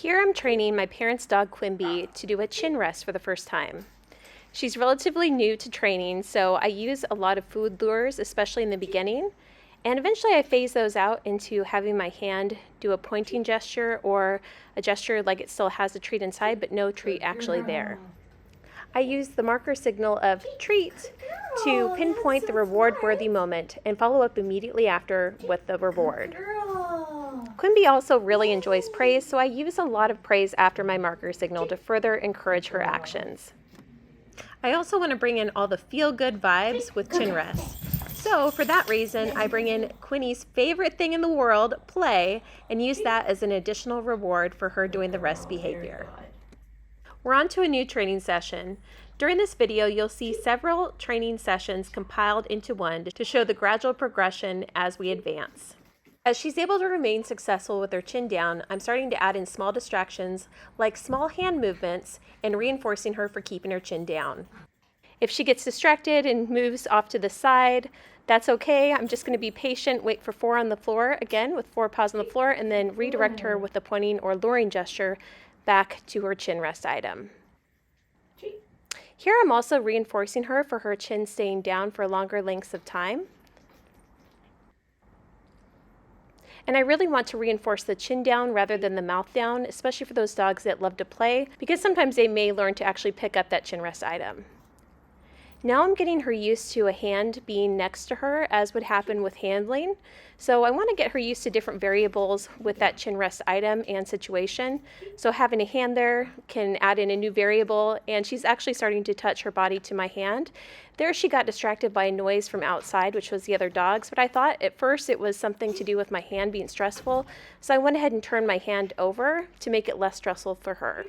Here I'm training my parents' dog Quimby to do a chin rest for the first time. She's relatively new to training, so I use a lot of food lures, especially in the beginning, and eventually I phase those out into having my hand do a pointing gesture or a gesture like it still has a treat inside but no treat actually there. I use the marker signal of treat to pinpoint the reward-worthy moment and follow up immediately after with the reward. Quimby also really enjoys praise, so I use a lot of praise after my marker signal to further encourage her actions. I also want to bring in all the feel-good vibes with chin rests. So for that reason, I bring in Quinny's favorite thing in the world, play, and use that as an additional reward for her doing the rest behavior. We're on to a new training session. During this video, you'll see several training sessions compiled into one to show the gradual progression as we advance. As she's able to remain successful with her chin down, I'm starting to add in small distractions like small hand movements and reinforcing her for keeping her chin down. If she gets distracted and moves off to the side, that's okay. I'm just going to be patient, wait for 4 on the floor, again with 4 paws on the floor, and then redirect her with a pointing or luring gesture back to her chin rest item. Here I'm also reinforcing her for her chin staying down for longer lengths of time. And I really want to reinforce the chin down rather than the mouth down, especially for those dogs that love to play, because sometimes they may learn to actually pick up that chin rest item. Now I'm getting her used to a hand being next to her, as would happen with handling. So I want to get her used to different variables with that chin rest item and situation. So having a hand there can add in a new variable, and she's actually starting to touch her body to my hand. There she got distracted by a noise from outside, which was the other dogs, but I thought at first it was something to do with my hand being stressful. So I went ahead and turned my hand over to make it less stressful for her.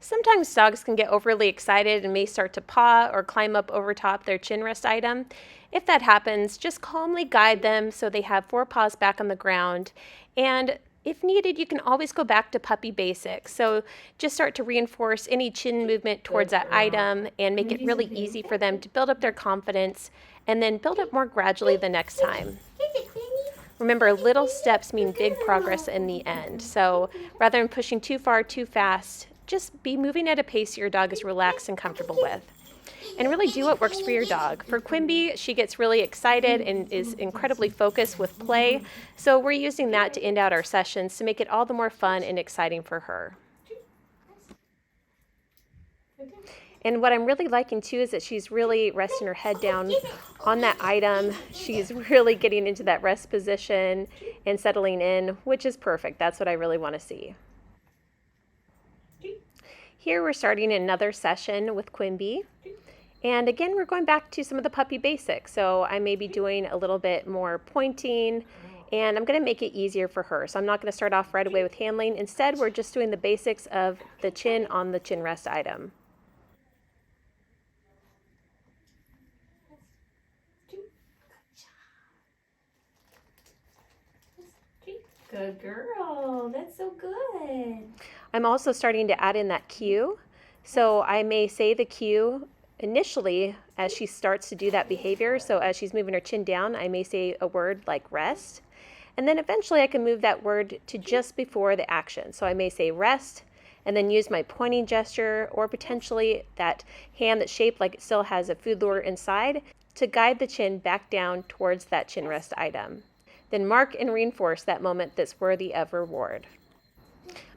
Sometimes dogs can get overly excited and may start to paw or climb up over top their chin rest item. If that happens, just calmly guide them so they have 4 paws back on the ground. And if needed, you can always go back to puppy basics. So just start to reinforce any chin movement towards that item and make it really easy for them to build up their confidence and then build up more gradually the next time. Remember, little steps mean big progress in the end. So rather than pushing too far, too fast, just be moving at a pace your dog is relaxed and comfortable with. And really do what works for your dog. For Quimby, she gets really excited and is incredibly focused with play. So we're using that to end out our sessions to make it all the more fun and exciting for her. And what I'm really liking too is that she's really resting her head down on that item. She's really getting into that rest position and settling in, which is perfect. That's what I really want to see. Here we're starting another session with Quimby. And again, we're going back to some of the puppy basics. So I may be doing a little bit more pointing, and I'm going to make it easier for her. So I'm not going to start off right away with handling. Instead, we're just doing the basics of the chin on the chin rest item. Good girl. That's so good. I'm also starting to add in that cue. So I may say the cue initially as she starts to do that behavior. So as she's moving her chin down, I may say a word like rest. And then eventually I can move that word to just before the action. So I may say rest and then use my pointing gesture or potentially that hand that's shaped like it still has a food lure inside to guide the chin back down towards that chin rest item. Then mark and reinforce that moment that's worthy of reward.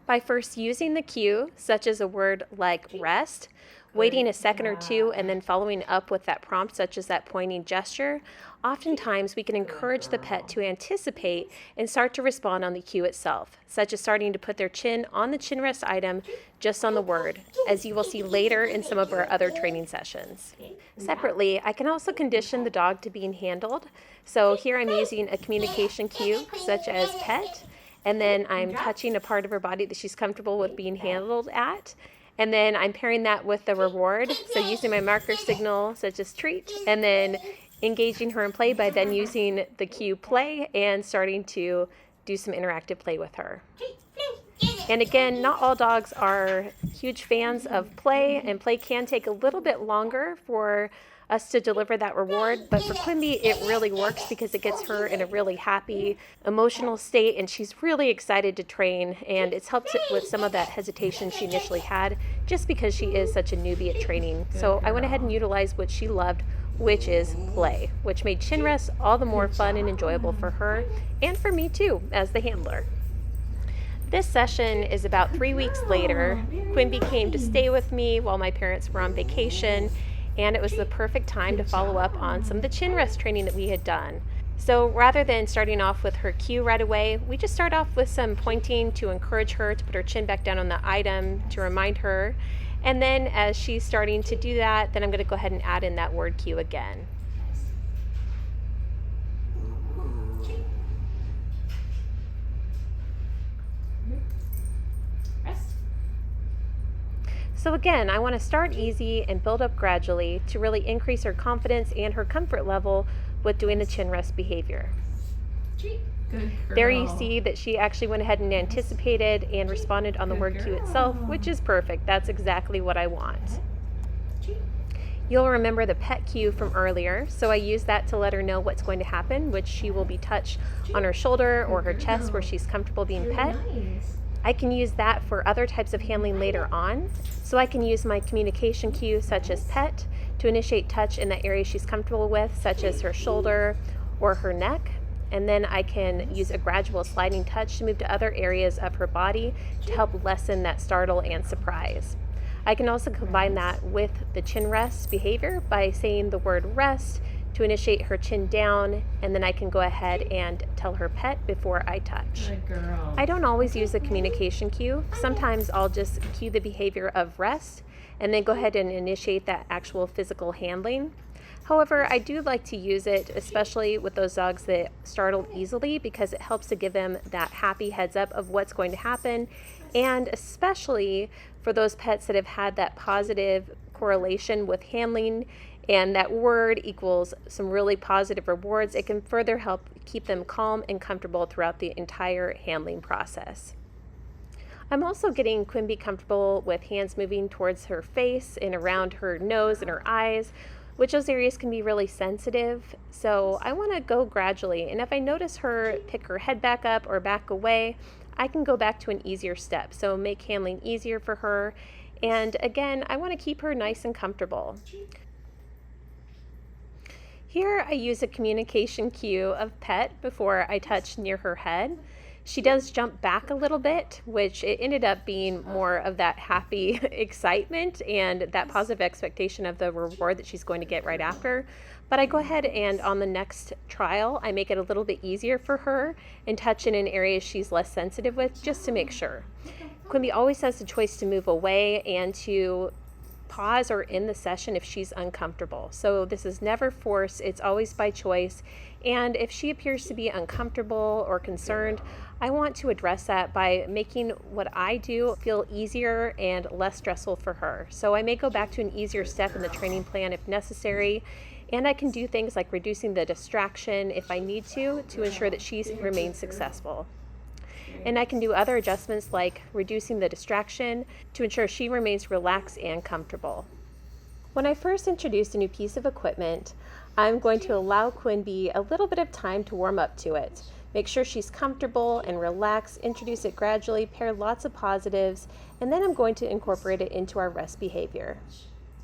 By first using the cue, such as a word like rest, waiting a second or two, and then following up with that prompt, such as that pointing gesture, oftentimes we can encourage the pet to anticipate and start to respond on the cue itself, such as starting to put their chin on the chin rest item just on the word, as you will see later in some of our other training sessions. Separately, I can also condition the dog to being handled. So here I'm using a communication cue, such as pet, and then I'm touching a part of her body that she's comfortable with being handled at. And then I'm pairing that with the reward. So using my marker signal, such as treat, and then engaging her in play by then using the cue play and starting to do some interactive play with her. And again, not all dogs are huge fans of play, and play can take a little bit longer for us to deliver that reward. But for Quimby, it really works because it gets her in a really happy, emotional state, and she's really excited to train, and it's helped with some of that hesitation she initially had just because she is such a newbie at training. So I went ahead and utilized what she loved, which is play, which made chin rests all the more fun and enjoyable for her and for me too as the handler. This session is about 3 weeks later. Quimby came to stay with me while my parents were on vacation, and it was the perfect time to follow up on some of the chin rest training that we had done. So rather than starting off with her cue right away, we just start off with some pointing to encourage her to put her chin back down on the item to remind her. And then as she's starting to do that, then I'm going to go ahead and add in that word cue again. So again, I want to start easy and build up gradually to really increase her confidence and her comfort level with doing the chin rest behavior. There you see that she actually went ahead and anticipated and responded on the word cue itself, which is perfect. That's exactly what I want. You'll remember the pet cue from earlier, so I use that to let her know what's going to happen, which she will be touched on her shoulder or her chest where she's comfortable being pet. I can use that for other types of handling later on. So I can use my communication cue, such as pet, to initiate touch in the area she's comfortable with, such as her shoulder or her neck. And then I can use a gradual sliding touch to move to other areas of her body to help lessen that startle and surprise. I can also combine that with the chin rest behavior by saying the word rest to initiate her chin down, and then I can go ahead and tell her pet before I touch. Good girl. I don't always use the communication cue. Sometimes I'll just cue the behavior of rest and then go ahead and initiate that actual physical handling. However, I do like to use it, especially with those dogs that startle easily, because it helps to give them that happy heads up of what's going to happen, and especially for those pets that have had that positive correlation with handling and that word equals some really positive rewards, it can further help keep them calm and comfortable throughout the entire handling process. I'm also getting Quimby comfortable with hands moving towards her face and around her nose and her eyes, which those areas can be really sensitive. So I want to go gradually, and if I notice her pick her head back up or back away, I can go back to an easier step, so make handling easier for her. And again, I want to keep her nice and comfortable. Here I use a communication cue of pet before I touch near her head. She does jump back a little bit, which it ended up being more of that happy excitement and that positive expectation of the reward that she's going to get right after. But I go ahead and on the next trial, I make it a little bit easier for her and touch in an area she's less sensitive with, just to make sure. Quimby always has the choice to move away and to pause or end the session if she's uncomfortable. So this is never forced, it's always by choice. And if she appears to be uncomfortable or concerned, I want to address that by making what I do feel easier and less stressful for her. So I may go back to an easier step in the training plan if necessary, and I can do things like reducing the distraction if I need to ensure that she remains successful. And I can do other adjustments like reducing the distraction to ensure she remains relaxed and comfortable. When I first introduce a new piece of equipment, I'm going to allow Quimby a little bit of time to warm up to it. Make sure she's comfortable and relaxed, introduce it gradually, pair lots of positives, and then I'm going to incorporate it into our rest behavior.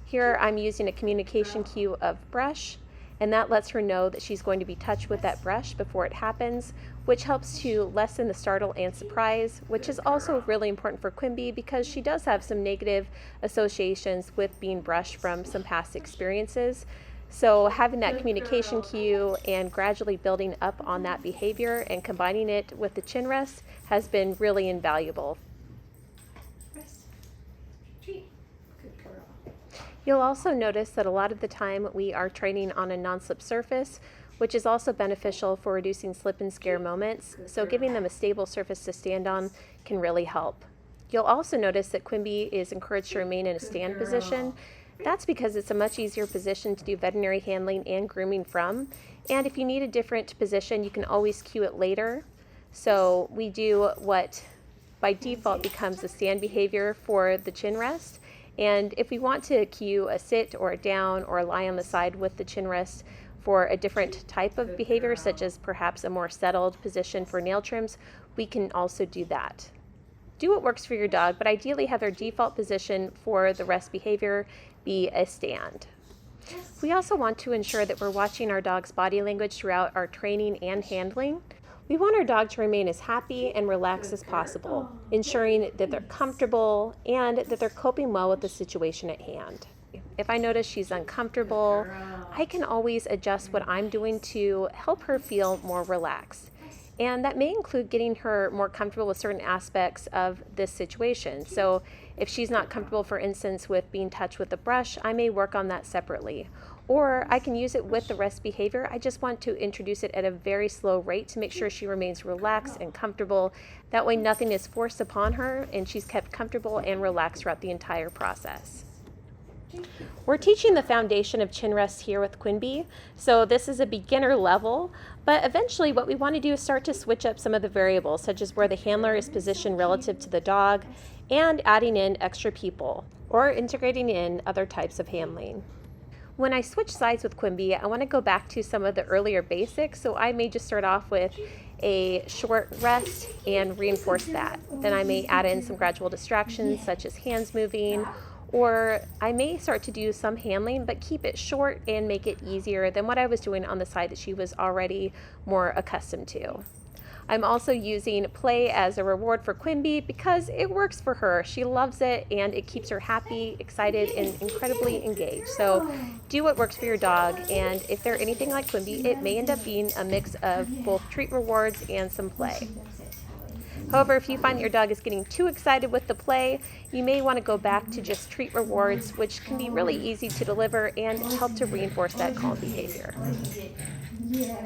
Here I'm using a communication cue of brush, and that lets her know that she's going to be touched with that brush before it happens, which helps to lessen the startle and surprise, which is also really important for Quimby because she does have some negative associations with being brushed from some past experiences. So having that communication cue and gradually building up on that behavior and combining it with the chin rest has been really invaluable. You'll also notice that a lot of the time we are training on a non-slip surface, which is also beneficial for reducing slip and scare moments, so giving them a stable surface to stand on can really help. You'll also notice that Quimby is encouraged to remain in a stand position. That's because it's a much easier position to do veterinary handling and grooming from, and if you need a different position, you can always cue it later. So we do what by default becomes a stand behavior for the chin rest, And if we want to cue a sit or a down or a lie on the side with the chin rest for a different type of behavior, such as perhaps a more settled position for nail trims, we can also do that. Do what works for your dog, but ideally have their default position for the rest behavior be a stand. We also want to ensure that we're watching our dog's body language throughout our training and handling. We want our dog to remain as happy and relaxed as possible, ensuring that they're comfortable and that they're coping well with the situation at hand. If I notice she's uncomfortable, I can always adjust what I'm doing to help her feel more relaxed. And that may include getting her more comfortable with certain aspects of this situation. So if she's not comfortable, for instance, with being touched with a brush, I may work on that separately. Or I can use it with the rest behavior. I just want to introduce it at a very slow rate to make sure she remains relaxed and comfortable. That way nothing is forced upon her and she's kept comfortable and relaxed throughout the entire process. We're teaching the foundation of chin rest here with Quimby, so this is a beginner level, but eventually what we want to do is start to switch up some of the variables, such as where the handler is positioned relative to the dog, and adding in extra people, or integrating in other types of handling. When I switch sides with Quimby, I want to go back to some of the earlier basics, so I may just start off with a short rest and reinforce that. Then I may add in some gradual distractions, such as hands moving, or I may start to do some handling, but keep it short and make it easier than what I was doing on the side that she was already more accustomed to. I'm also using play as a reward for Quimby because it works for her. She loves it and it keeps her happy, excited, and incredibly engaged. So do what works for your dog, and if they're anything like Quimby, it may end up being a mix of both treat rewards and some play. However, if you find that your dog is getting too excited with the play, you may want to go back to just treat rewards, which can be really easy to deliver and help to reinforce that calm behavior. Yeah.